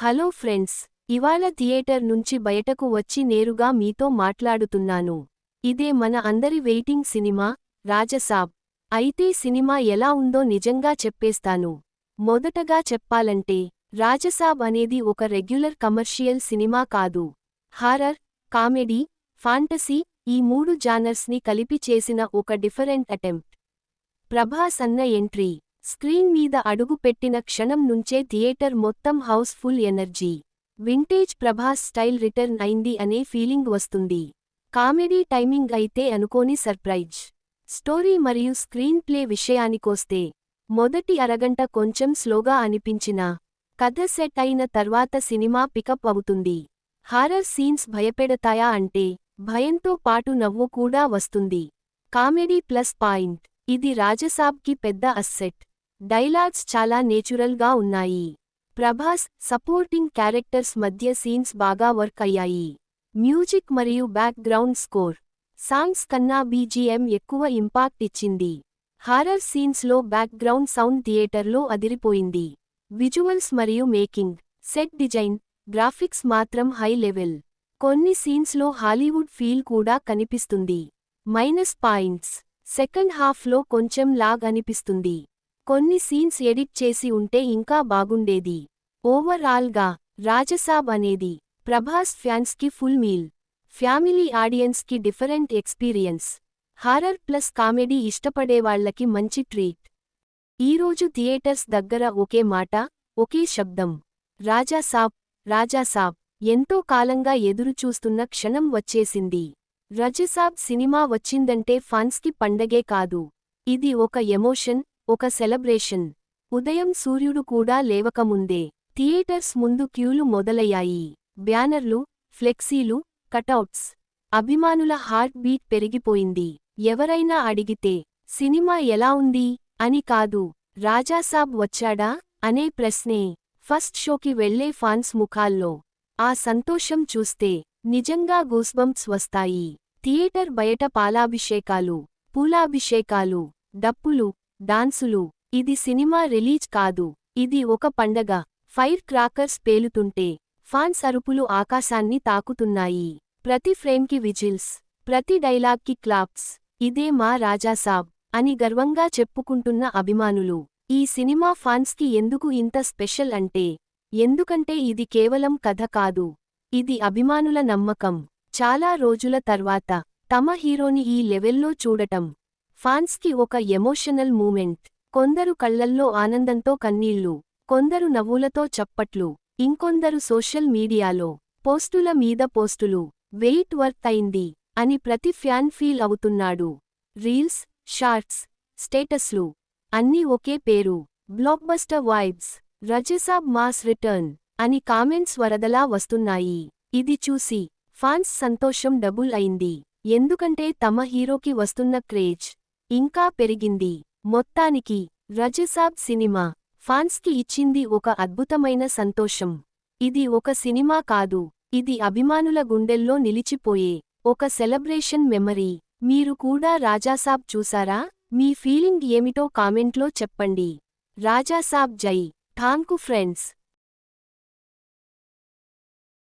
Hello friends, ఇవాళ theatre నుంచి బయటకు వచ్చి నేరుగా మీతో మాట్లాడుతున్నాను. ఇదే మన అందరి వెయిటింగ్ సినిమా, రాజసాబ్. అయితే సినిమా ఎలా ఉందో నిజంగా చెప్పేస్తాను. మొదటగా చెప్పాలంటే, రాజసాబ్ అనేది ఒక రెగ్యులర్ కమర్షియల్ సినిమా కాదు. హారర్, కామెడీ, ఫాంటసీ ఈ మూడు జానర్స్ని కలిపి చేసిన ఒక డిఫరెంట్ అటెంప్ట్. ప్రభాస్ అన్న ఎంట్రీ స్క్రీన్ మీద అడుగు పెట్టిన క్షణం నుంచే థియేటర్ మొత్తం house full energy. Vintage Prabhas style return అయింది అనే ఫీలింగ్ వస్తుంది. కామెడీ టైమింగ్ అయితే అనుకోని సర్ప్రైజ్. స్టోరీ మరియు స్క్రీన్ ప్లే విషయానికొస్తే, మొదటి అరగంట కొంచెం స్లోగా అనిపించినా, కథ సెట్ అయిన తర్వాత సినిమా పికప్ అవుతుంది. హారర్ సీన్స్ భయపెడతాయా అంటే, భయంతో పాటు నవ్వు కూడా వస్తుంది. కామెడీ ప్లస్ పాయింట్, ఇది రాజసాబ్కి పెద్ద అస్సెట్. డైలాగ్స్ చాలా నేచురల్గా ఉన్నాయి. ప్రభాస్, సపోర్టింగ్ క్యారెక్టర్స్ మధ్య సీన్స్ బాగా వర్క్ అయ్యాయి. మ్యూజిక్ మరియు బ్యాక్ గ్రౌండ్ స్కోర్, సాంగ్స్ కన్నా బీజీఎం ఎక్కువ ఇంపాక్ట్ ఇచ్చింది. హారర్ సీన్స్లో బ్యాక్ గ్రౌండ్ సౌండ్ థియేటర్లో అదిరిపోయింది. విజువల్స్ మరియు మేకింగ్, సెట్ డిజైన్, గ్రాఫిక్స్ మాత్రం హై లెవెల్. కొన్ని సీన్స్లో హాలీవుడ్ ఫీల్ కూడా కనిపిస్తుంది. మైనస్ పాయింట్స్, సెకండ్ హాఫ్లో కొంచెం లాగ్ అనిపిస్తుంది. కొన్ని సీన్స్ ఎడిట్ చేసి ఉంటే ఇంకా బాగుండేది. ఓవరాల్గా, రాజసాబ్ అనేది ప్రభాస్ ఫ్యాన్స్కి ఫుల్ మీల్. ఫ్యామిలీ ఆడియన్స్కి different experience. Horror plus comedy ఇష్టపడేవాళ్లకి మంచి ట్రీట్. ఈరోజు థియేటర్స్ దగ్గర ఒకే మాట, ఒకే శబ్దం. రాజాసాబ్, రాజాసాబ్. ఎంతో కాలంగా ఎదురుచూస్తున్న క్షణం వచ్చేసింది. రాజసాబ్ సినిమా వచ్చిందంటే ఫ్యాన్స్కి పండగే కాదు. ఇది ఒక ఎమోషన్, ఒక సెలబ్రేషన్. ఉదయం సూర్యుడు కూడా లేవకముందే థియేటర్స్ ముందు క్యూలు మొదలయ్యాయి. బ్యానర్లు, ఫ్లెక్సీలు, కటౌట్స్. అభిమానుల హార్ట్ బీట్ పెరిగిపోయింది. ఎవరైనా అడిగితే, సినిమా ఎలా ఉంది అని కాదు, రాజాసాబ్ వచ్చాడా అనే ప్రశ్నే ఫస్ట్ షోకి వెళ్లే ఫ్యాన్స్ ముఖాల్లో. ఆ సంతోషం చూస్తే నిజంగా గూస్బంప్స్ వస్తాయి. థియేటర్ బయట పాలాభిషేకాలు, పూలాభిషేకాలు, డప్పులు, డాన్సులు. ఇది సినిమా రిలీజ్ కాదు, ఇది ఒక పండగ. ఫైర్ క్రాకర్స్ పేలుతుంటే, ఫ్యాన్స్ అరుపులు ఆకాశాన్ని తాకుతున్నాయి. ప్రతి ఫ్రేమ్కి విజిల్స్, ప్రతి డైలాగ్కి క్లాప్స్. ఇదే మా రాజాసాబ్ అని గర్వంగా చెప్పుకుంటున్న అభిమానులు. ఈ సినిమా ఫ్యాన్స్కి ఎందుకు ఇంత స్పెషల్ అంటే, ఎందుకంటే ఇది కేవలం కథ కాదు, ఇది అభిమానుల నమ్మకం. చాలా రోజుల తర్వాత తమ హీరోని ఈ లెవెల్లో చూడటం ఫ్యాన్స్కి ఒక ఎమోషనల్ మూమెంట్. కొందరు కళ్లల్లో ఆనందంతో కన్నీళ్లు, కొందరు నవ్వులతో చప్పట్లు, ఇంకొందరు సోషల్ మీడియాలో పోస్టుల మీద పోస్టులు. వెయిట్ వర్త్ అయింది అని ప్రతి ఫ్యాన్ ఫీల్ అవుతున్నాడు. రీల్స్, షార్ట్స్, స్టేటస్లు అన్నీ ఒకే పేరు, blockbuster vibes. Raja Saab mass return అని కామెంట్స్ వరదలా వస్తున్నాయి. ఇది చూసి ఫ్యాన్స్ సంతోషం డబుల్ అయింది. ఎందుకంటే తమ హీరోకి వస్తున్న క్రేజ్ ఇంకా పెరిగింది. మొత్తానికి రాజసాబ్ సినిమా ఫ్యాన్స్కి ఇచ్చింది ఒక అద్భుతమైన సంతోషం. ఇది ఒక సినిమా కాదు, ఇది అభిమానుల గుండెల్లో నిలిచిపోయే ఒక సెలబ్రేషన్ మెమరీ. మీరు కూడా రాజాసాబ్ చూసారా? మీ ఫీలింగ్ ఏమిటో కామెంట్లో చెప్పండి. రాజాసాబ్ జై. Thank you friends.